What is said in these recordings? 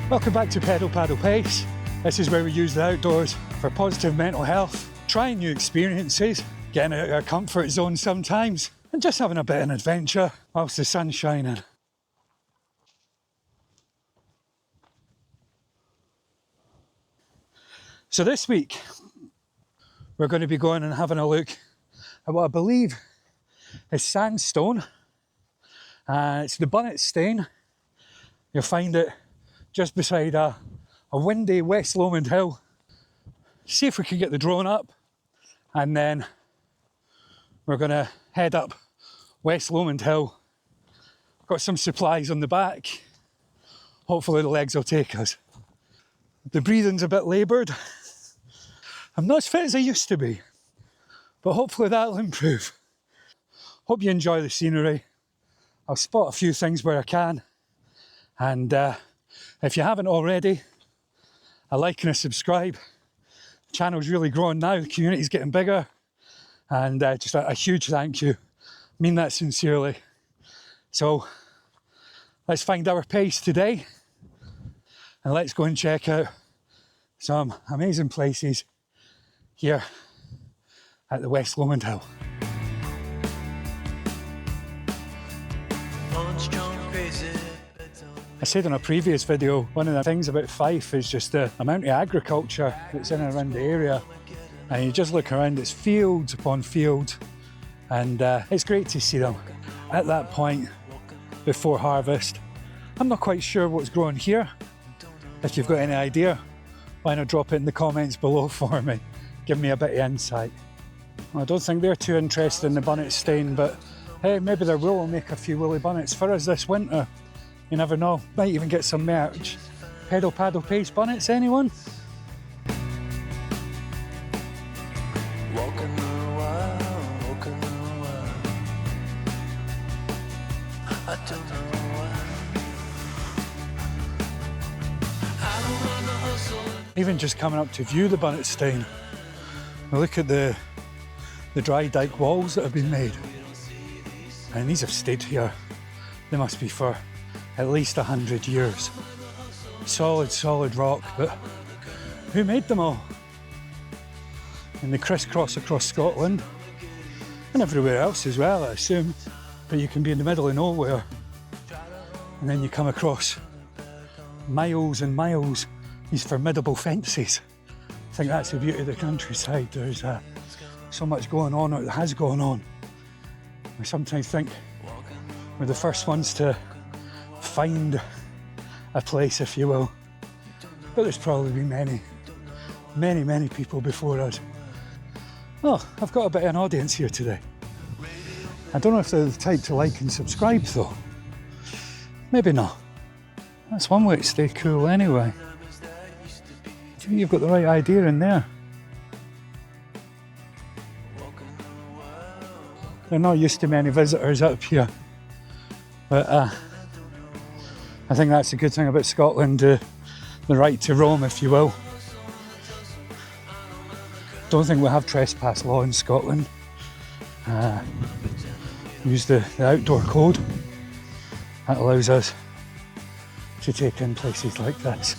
Welcome back to Pedal Paddle Pace. This is where we use the outdoors for positive mental health, trying new experiences, getting out of our comfort zone sometimes, and just having a bit of an adventure whilst the sun's shining. So this week, we're going to be going and having a look at what I believe is sandstone. It's the Bunnet Stane. You'll find it just beside a windy West Lomond Hill. See if we can get the drone up, and then we're going to head up West Lomond Hill. Got some supplies on the back. Hopefully the legs will take us. The breathing's a bit laboured. I'm not as fit as I used to be, but hopefully that'll improve. Hope you enjoy the scenery. I'll spot a few things where I can, and if you haven't already, a like and a subscribe. The channel's really growing now, the community's getting bigger, and just a huge thank you. I mean that sincerely. So let's find our pace today, and let's go and check out some amazing places here at the West Lomond Hill. I said in a previous video, one of the things about Fife is just the amount of agriculture that's in and around the area. And you just look around, it's fields upon fields, and it's great to see them at that point before harvest. I'm not quite sure what's growing here. If you've got any idea, why not drop it in the comments below for me? Give me a bit of insight. Well, I don't think they're too interested in the Bunnet Stane, but hey, maybe their wool will make a few woolly bunnets for us this winter. You never know, might even get some merch. Pedal Paddle Pace bunnets, anyone? Even just coming up to view the Bunnet Stane, look at the dry dyke walls that have been made. And these have stayed here. They must be for at least 100 years. Solid rock, but who made them all? And they crisscross across Scotland and everywhere else as well, I assume. But you can be in the middle of nowhere and then you come across miles and miles these formidable fences. I think that's the beauty of the countryside. There's so much going on, or that has gone on. I sometimes think we're the first ones to find a place, if you will, but there's probably been many people before us. Oh, I've got a bit of an audience here today. I don't know if they're the type to like and subscribe though. Maybe not. That's one way to stay cool anyway. I think you've got the right idea in there. They're not used to many visitors up here, but I think that's a good thing about Scotland, the right to roam, if you will. Don't think we have trespass law in Scotland. Use the outdoor code. That allows us to take in places like this,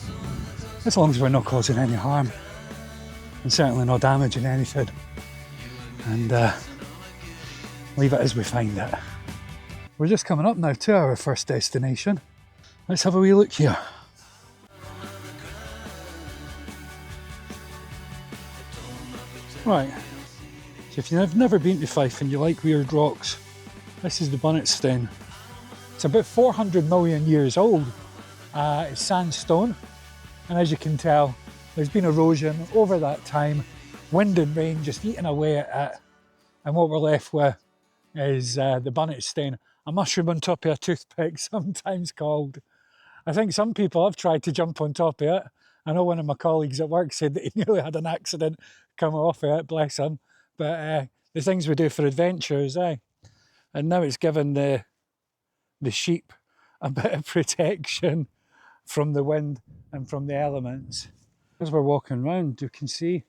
as long as we're not causing any harm, and certainly not damaging anything. And leave it as we find it. We're just coming up now to our first destination. Let's have a wee look here. Right, so if you've never been to Fife and you like weird rocks, this is the Bunnet Stane. It's about 400 million years old. It's sandstone, and as you can tell, there's been erosion over that time, wind and rain just eating away at it, and what we're left with is the Bunnet Stane, a mushroom on top of a toothpick, sometimes called. I think some people have tried to jump on top of it. I know one of my colleagues at work said that he nearly had an accident come off of it, bless him. But the things we do for adventures, and now it's given the sheep a bit of protection from the wind and from the elements. As we're walking around, you can see,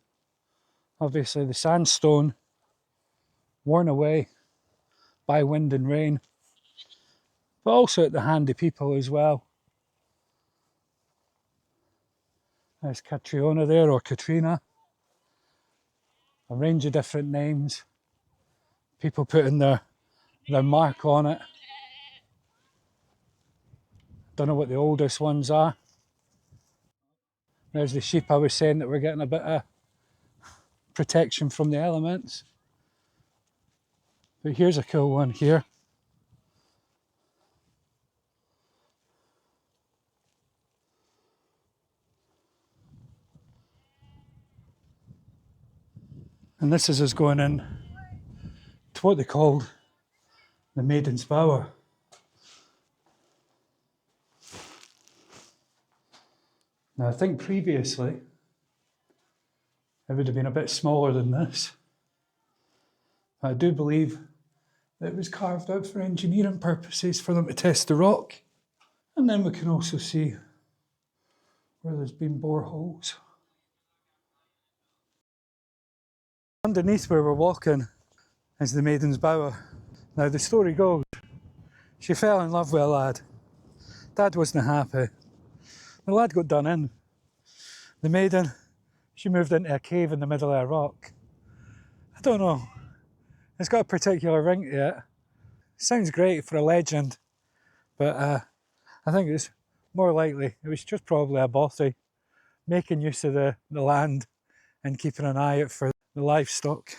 obviously, the sandstone worn away by wind and rain, but also at the handy people as well. There's Catriona there, or Katrina. A range of different names. People putting their mark on it. Don't know what the oldest ones are. There's the sheep I was saying that we're getting a bit of protection from the elements. But here's a cool one here. And this is us going in to what they called the Maiden's Bower. Now I think previously it would have been a bit smaller than this. I do believe that it was carved out for engineering purposes for them to test the rock. And then we can also see where there's been boreholes. Underneath where we're walking is the Maiden's Bower. Now the story goes, she fell in love with a lad. Dad wasn't happy. The lad got done in. The maiden, she moved into a cave in the middle of a rock. I don't know, it's got a particular ring to it. Sounds great for a legend, but I think it's more likely it was just probably a bothy making use of the land and keeping an eye out for the livestock.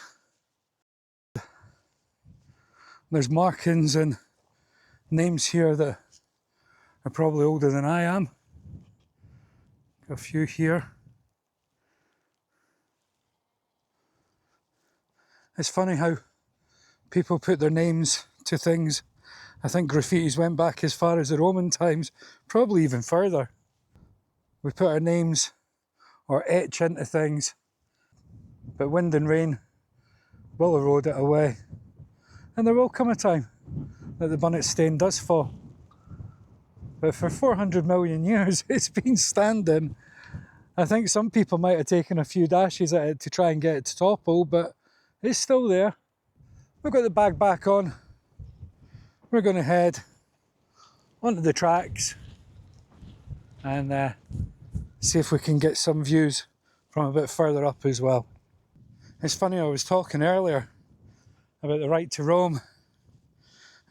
There's markings and names here that are probably older than I am. Got a few here. It's funny how people put their names to things. I think graffitis went back as far as the Roman times, probably even further. We put our names or etch into things, but wind and rain will erode it away. And there will come a time that the Bunnet Stane does fall. But for 400 million years, it's been standing. I think some people might have taken a few dashes at it to try and get it to topple, but it's still there. We've got the bag back on. We're going to head onto the tracks and see if we can get some views from a bit further up as well. It's funny, I was talking earlier about the right to roam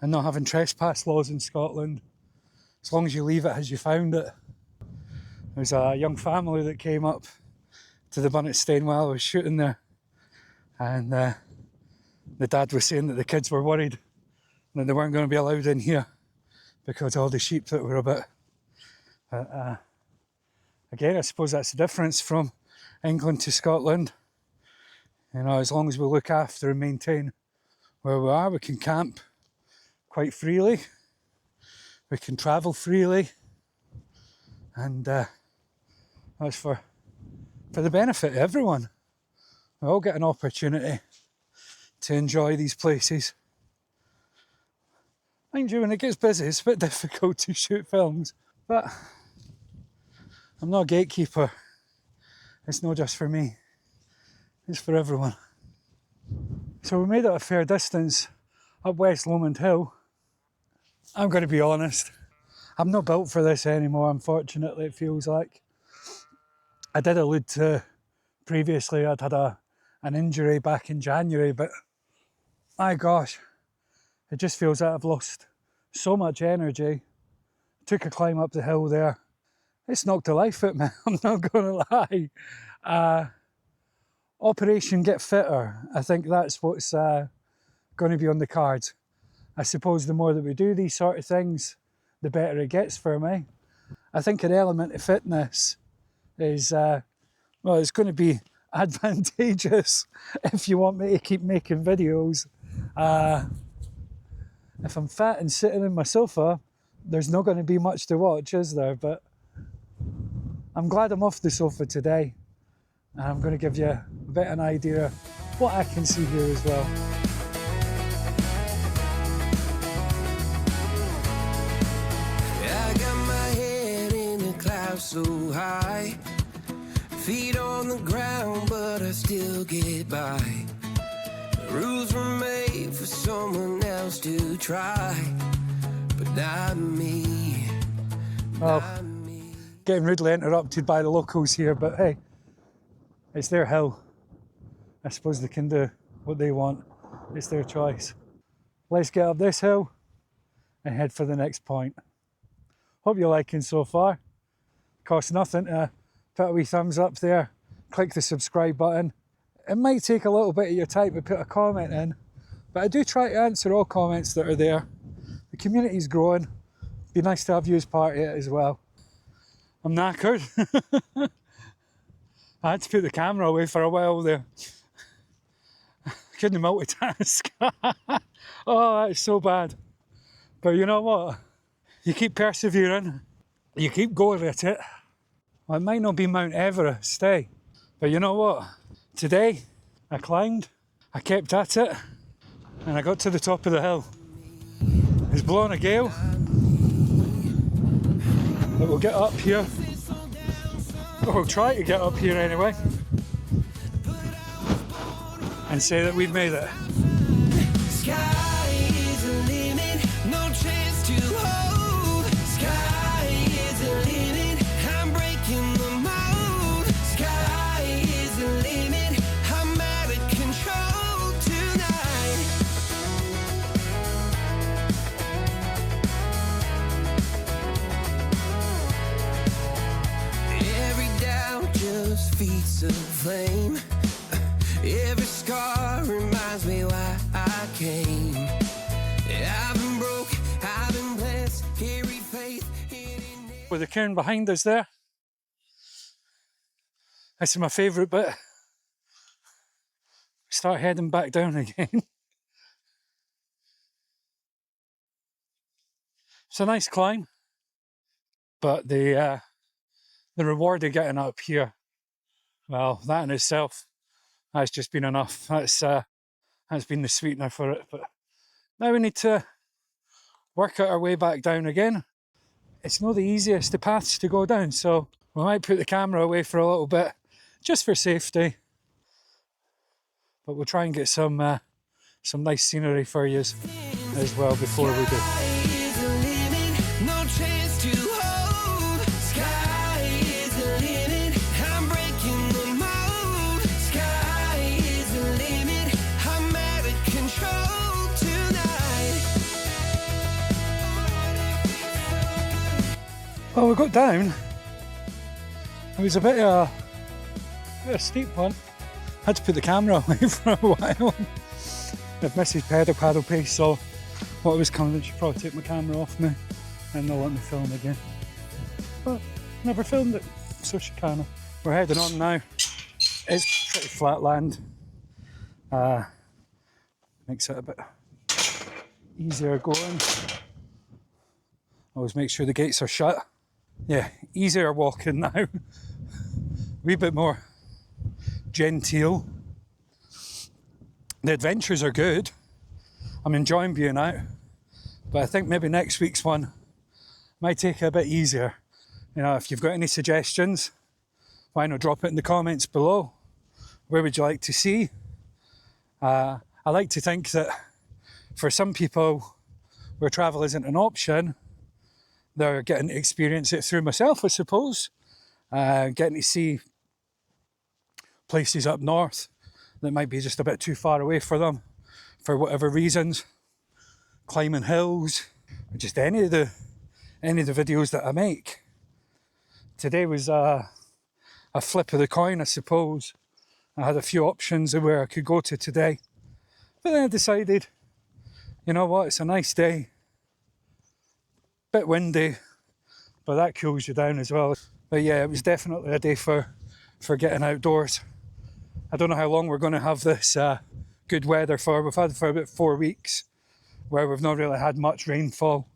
and not having trespass laws in Scotland, as long as you leave it as you found it. There's a young family that came up to the Bunnet Stane while I was shooting there, and the dad was saying that the kids were worried that they weren't going to be allowed in here because of all the sheep that were about. But again, I suppose that's the difference from England to Scotland. You know, as long as we look after and maintain where we are, we can camp quite freely, we can travel freely, and that's for the benefit of everyone. We all get an opportunity to enjoy these places. Mind you, when it gets busy, it's a bit difficult to shoot films, but I'm not a gatekeeper. It's not just for me, it's for everyone. So we made it a fair distance up West Lomond Hill. I'm going to be honest, I'm not built for this anymore, unfortunately, it feels like. I did allude to previously I'd had an injury back in January, but my gosh, it just feels like I've lost so much energy. Took a climb up the hill there. It's knocked the life out of me, I'm not going to lie. Operation Get Fitter, I think that's what's going to be on the cards. I suppose the more that we do these sort of things, the better it gets for me. I think an element of fitness is, well, it's going to be advantageous if you want me to keep making videos. If I'm fat and sitting in my sofa, there's not going to be much to watch, is there? But I'm glad I'm off the sofa today, and I'm going to give you a bit of an idea of what I can see here as well. I got my head in the clouds so high, feet on the ground, but I still get by. The rules were made for someone else to try, but not me. Well, getting rudely interrupted by the locals here, but hey, it's their hill. I suppose they can do what they want. It's their choice. Let's get up this hill and head for the next point. Hope you're liking so far. Costs nothing to put a wee thumbs up there, click the subscribe button. It might take a little bit of your time to put a comment in, but I do try to answer all comments that are there. The community's growing. Be nice to have you as part of it as well. I'm knackered. I had to put the camera away for a while there. Couldn't multitask. Oh, that's so bad. But you know what? You keep persevering, you keep going at it. Well, it might not be Mount Everest, eh? But you know what? Today, I climbed, I kept at it, and I got to the top of the hill. It's blowing a gale, but we'll get up here. Or we'll try to get up here anyway, and say that we've made it. Sky is a limit, no chance to hold. Sky is a limit, I'm breaking the mold. Sky is a limit, I'm out of control tonight. Every doubt just feeds a flame. Every scar reminds me why I came. I've been broke, I've been blessed, carry faith in it. With the cairn behind us there. This is my favourite bit. Start heading back down again. It's a nice climb, but the reward of getting up here, well, that in itself, that's just been enough. That's been the sweetener for it. But now we need to work out our way back down again. It's not the easiest of paths to go down, so we might put the camera away for a little bit, just for safety. But we'll try and get some nice scenery for you as well before we do. Sky is a limit, no chance to hold. Sky is a limit, I'm breaking the mold. Sky is a limit, I'm out of control tonight. Well, we got down. It was a bit of a steep one. Had to put the camera away for a while. If Mrs. Paddle Pace saw what was coming, she'd probably take my camera off me and not let me film again. But never filmed it, so she can. We're heading on now. It's pretty flat land. Makes it a bit easier going. Always make sure the gates are shut. Yeah, easier walking now. Wee bit more genteel. The adventures are good. I'm enjoying being out, but I think maybe next week's one might take it a bit easier. You know, if you've got any suggestions, why not drop it in the comments below? Where would you like to see? I like to think that for some people where travel isn't an option, they're getting to experience it through myself, I suppose. Getting to see places up north that might be just a bit too far away for them for whatever reasons. Climbing hills, or just any of the videos that I make. Today was a flip of the coin, I suppose. I had a few options of where I could go to today, but then I decided, you know what, it's a nice day, bit windy, but that cools you down as well. But yeah, it was definitely a day for getting outdoors. I don't know how long we're going to have this good weather for. We've had it for about 4 weeks where we've not really had much rainfall.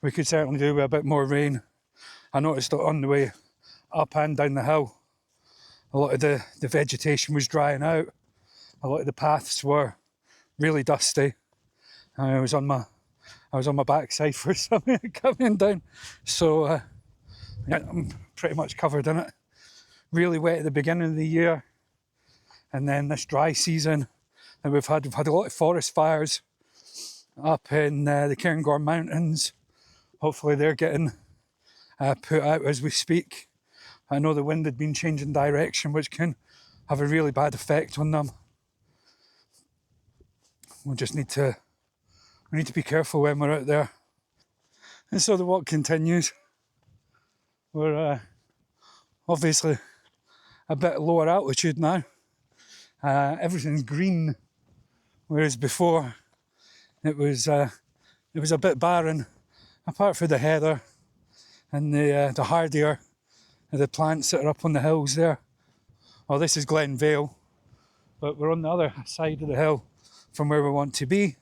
We could certainly do with a bit more rain. I noticed that on the way up and down the hill, a lot of the vegetation was drying out. A lot of the paths were really dusty. I was on my backside for something coming down. So yeah, I'm pretty much covered in it. Really wet at the beginning of the year, and then this dry season, and we've had a lot of forest fires up in the Cairngorm Mountains, Hopefully they're getting put out as we speak. I know the wind had been changing direction, which can have a really bad effect on them. We need to be careful when we're out there. And so the walk continues. We're obviously a bit lower altitude now. Everything's green, whereas before it was a bit barren, apart from the heather and the hardier the plants that are up on the hills there. Well, this is Glen Vale, but we're on the other side of the hill from where we want to be.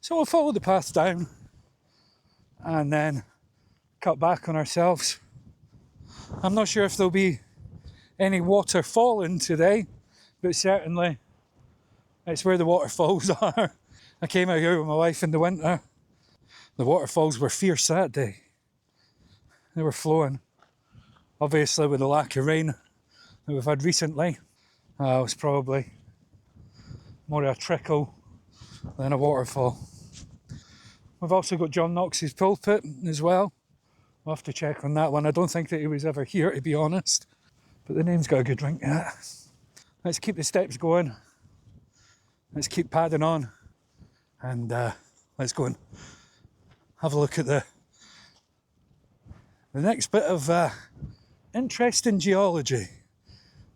So we'll follow the path down and then cut back on ourselves. I'm not sure if there'll be any water falling today, but certainly it's where the waterfalls are. I came out here with my wife in the winter. The waterfalls were fierce that day. They were flowing. Obviously, with the lack of rain that we've had recently, it was probably more a trickle than a waterfall. We've also got John Knox's Pulpit as well. We'll have to check on that one. I don't think that he was ever here, to be honest, but the name's got a good ring to it. Let's keep the steps going. Let's keep padding on, and let's go and have a look at the next bit of interesting geology,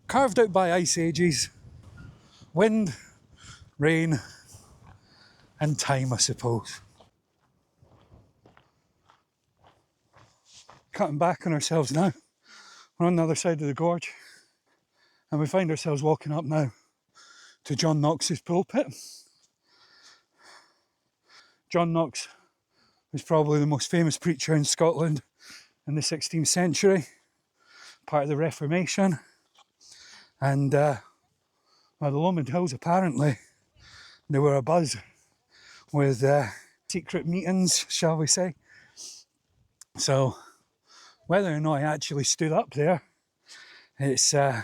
carved out by ice ages, wind, rain, and time, I suppose. Cutting back on ourselves now. We're on the other side of the gorge, and we find ourselves walking up now to John Knox's Pulpit. John Knox was probably the most famous preacher in Scotland in the 16th century, part of the Reformation. And the Lomond Hills, apparently, they were abuzz with secret meetings, shall we say. So whether or not he actually stood up there, it's like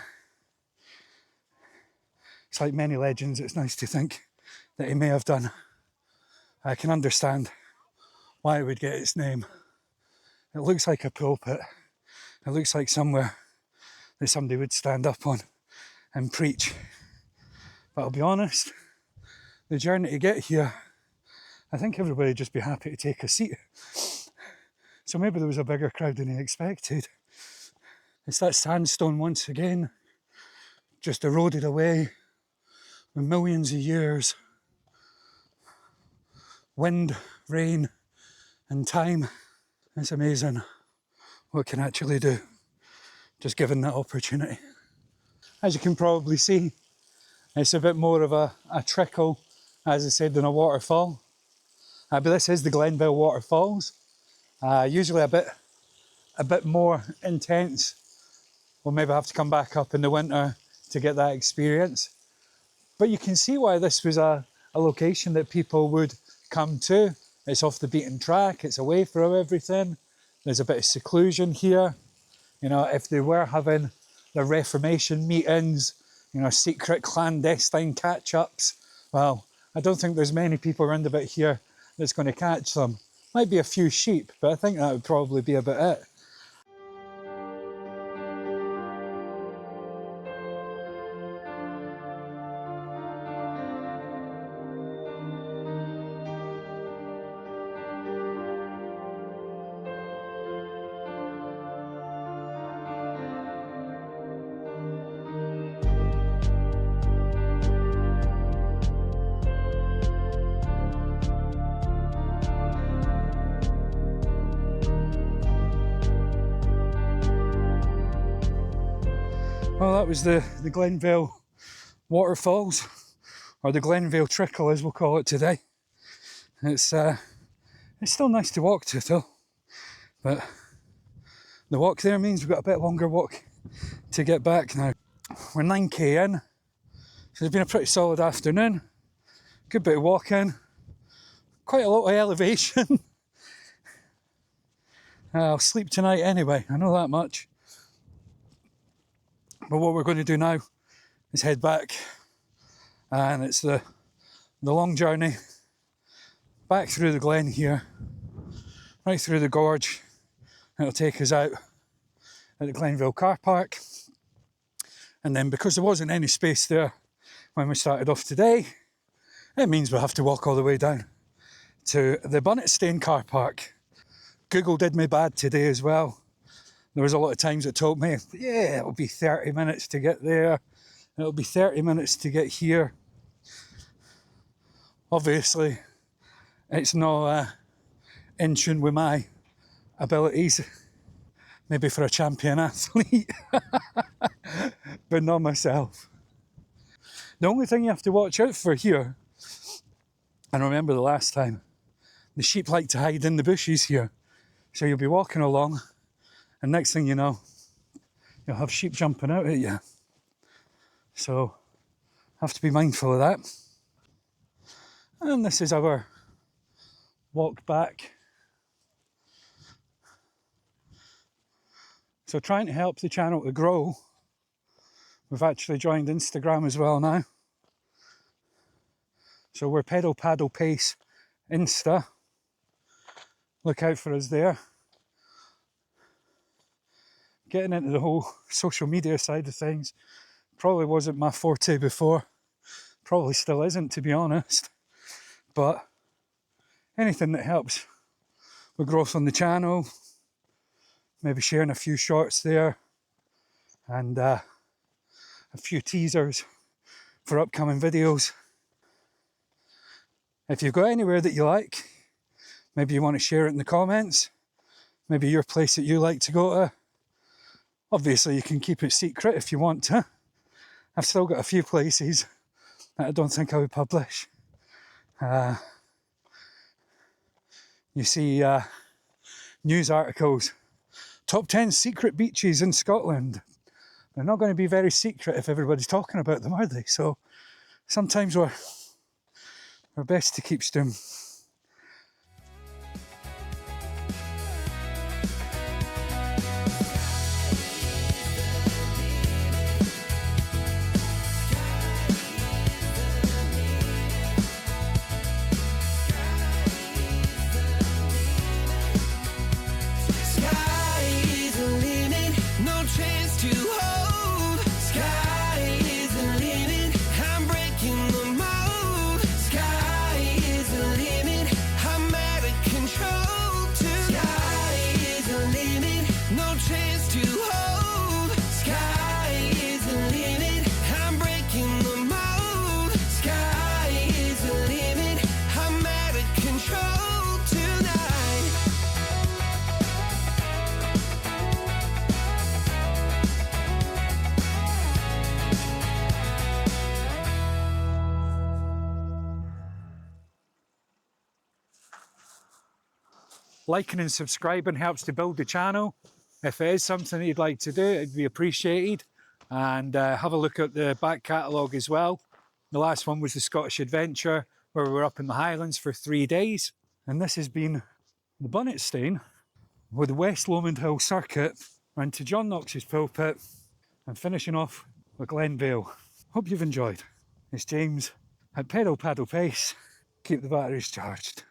many legends. It's nice to think that he may have done. I can understand why it would get its name. It looks like a pulpit. It looks like somewhere that somebody would stand up on and preach. But I'll be honest, the journey to get here, I think everybody would just be happy to take a seat. So maybe there was a bigger crowd than he expected. It's that sandstone once again, just eroded away with millions of years. Wind, rain, and time. It's amazing what it can actually do, just given that opportunity. As you can probably see, it's a bit more of a trickle, as I said, than a waterfall. But this is the Glen Vale Waterfalls. Usually a bit more intense. We'll maybe have to come back up in the winter to get that experience. But you can see why this was a location that people would come to. It's off the beaten track, it's away from everything. There's a bit of seclusion here. You know, if they were having the Reformation meetings, you know, secret clandestine catch-ups, well, I don't think there's many people around about here that's going to catch them. Might be a few sheep, but I think that would probably be about it. Well, that was the Glen Vale Waterfalls, or the Glen Vale Trickle as we'll call it today. It's still nice to walk to though, but the walk there means we've got a bit longer walk to get back now. We're 9k in, so it's been a pretty solid afternoon. Good bit of walking, quite a lot of elevation. I'll sleep tonight anyway, I know that much. But what we're going to do now is head back, and it's the long journey back through the glen here. right through the gorge. It'll take us out at the Glen Vale car park. And then because there wasn't any space there when we started off today, it means we'll have to walk all the way down to the Bunnet Stane car park. Google did me bad today as well. There was a lot of times it told me, yeah, it'll be 30 minutes to get there. It'll be 30 minutes to get here. Obviously, it's not in tune with my abilities. Maybe for a champion athlete, but not myself. The only thing you have to watch out for here, and remember the last time, the sheep like to hide in the bushes here. So you'll be walking along, and next thing you know, you'll have sheep jumping out at you. So have to be mindful of that. And this is our walk back. So trying to help the channel to grow, we've actually joined Instagram as well now. So we're Pedal Paddle Pace Insta. Look out for us there. Getting into the whole social media side of things probably wasn't my forte before. Probably still isn't, to be honest. But anything that helps with growth on the channel, maybe sharing a few shorts there, and a few teasers for upcoming videos. If you've got anywhere that you like, maybe you want to share it in the comments, maybe your place that you like to go to. Obviously you can keep it secret if you want to. I've still got a few places that I don't think I would publish. You see news articles, top 10 secret beaches in Scotland. They're not going to be very secret if everybody's talking about them, are they? So sometimes we're best to keep stum. Liking and subscribing helps to build the channel. If it is something that you'd like to do, it'd be appreciated. And have a look at the back catalogue as well. The last one was the Scottish Adventure, where we were up in the Highlands for 3 days. And this has been the Bunnet Stane with the West Lomond Hill circuit, round to John Knox's Pulpit, and finishing off with Glen Vale. Hope you've enjoyed. It's James at Pedal Paddle Pace. Keep the batteries charged.